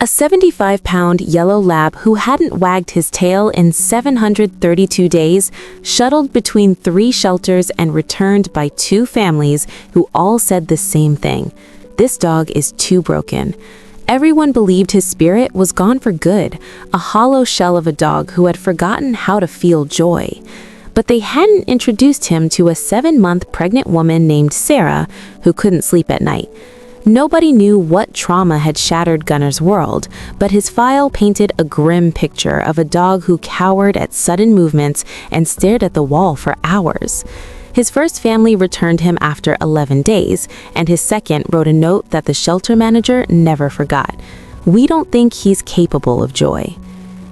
A 75-pound yellow lab who hadn't wagged his tail in 732 days shuttled between 3 shelters and returned by 2 families who all said the same thing. This dog is too broken. Everyone believed his spirit was gone for good, a hollow shell of a dog who had forgotten how to feel joy. But they hadn't introduced him to a 7-month pregnant woman named Sarah who couldn't sleep at night. Nobody knew what trauma had shattered Gunner's world, but his file painted a grim picture of a dog who cowered at sudden movements and stared at the wall for hours. His first family returned him after 11 days, and his second wrote a note that the shelter manager never forgot. "We don't think he's capable of joy."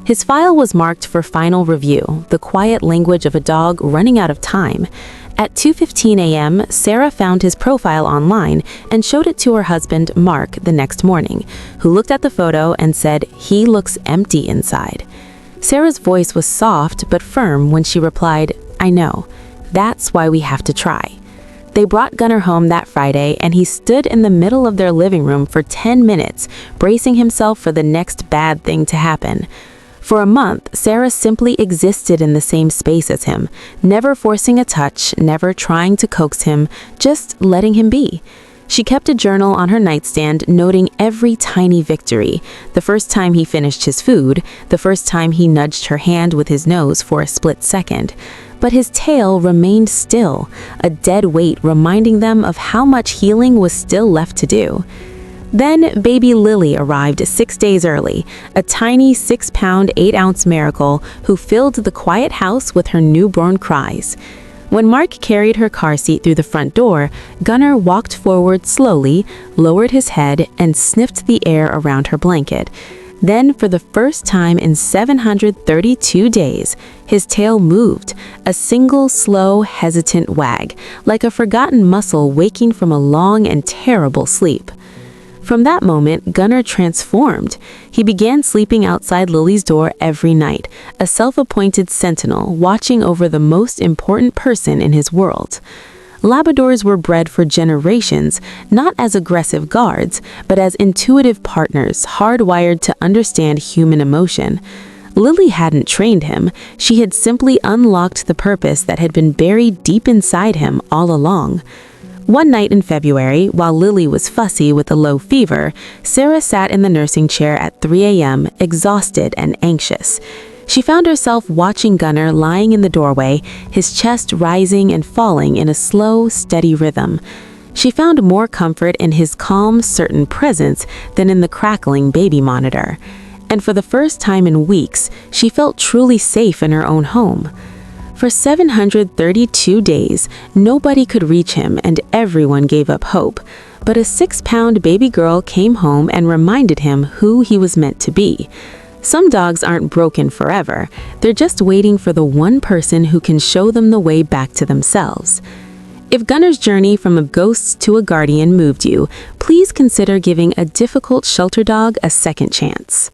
His file was marked for final review, the quiet language of a dog running out of time. At 2:15 a.m., Sarah found his profile online and showed it to her husband, Mark, the next morning, who looked at the photo and said, "He looks empty inside." Sarah's voice was soft but firm when she replied, "I know. That's why we have to try." They brought Gunner home that Friday, and he stood in the middle of their living room for 10 minutes, bracing himself for the next bad thing to happen. For a month, Sarah simply existed in the same space as him, never forcing a touch, never trying to coax him, just letting him be. She kept a journal on her nightstand, noting every tiny victory: the first time he finished his food, the first time he nudged her hand with his nose for a split second. But his tail remained still, a dead weight reminding them of how much healing was still left to do. Then baby Lily arrived 6 days early, a tiny 6-pound, 8-ounce miracle who filled the quiet house with her newborn cries. When Mark carried her car seat through the front door, Gunner walked forward slowly, lowered his head, and sniffed the air around her blanket. Then, for the first time in 732 days, his tail moved, a single, slow, hesitant wag, like a forgotten muscle waking from a long and terrible sleep. From that moment, Gunner transformed. He began sleeping outside Lily's door every night, a self-appointed sentinel watching over the most important person in his world. Labradors were bred for generations, not as aggressive guards, but as intuitive partners, hardwired to understand human emotion. Lily hadn't trained him. She had simply unlocked the purpose that had been buried deep inside him all along. One night in February, while Lily was fussy with a low fever, Sarah sat in the nursing chair at 3 a.m., exhausted and anxious. She found herself watching Gunner lying in the doorway, his chest rising and falling in a slow, steady rhythm. She found more comfort in his calm, certain presence than in the crackling baby monitor. And for the first time in weeks, she felt truly safe in her own home. For 732 days, nobody could reach him and everyone gave up hope. But a 6-pound baby girl came home and reminded him who he was meant to be. Some dogs aren't broken forever. They're just waiting for the one person who can show them the way back to themselves. If Gunner's journey from a ghost to a guardian moved you, please consider giving a difficult shelter dog a second chance.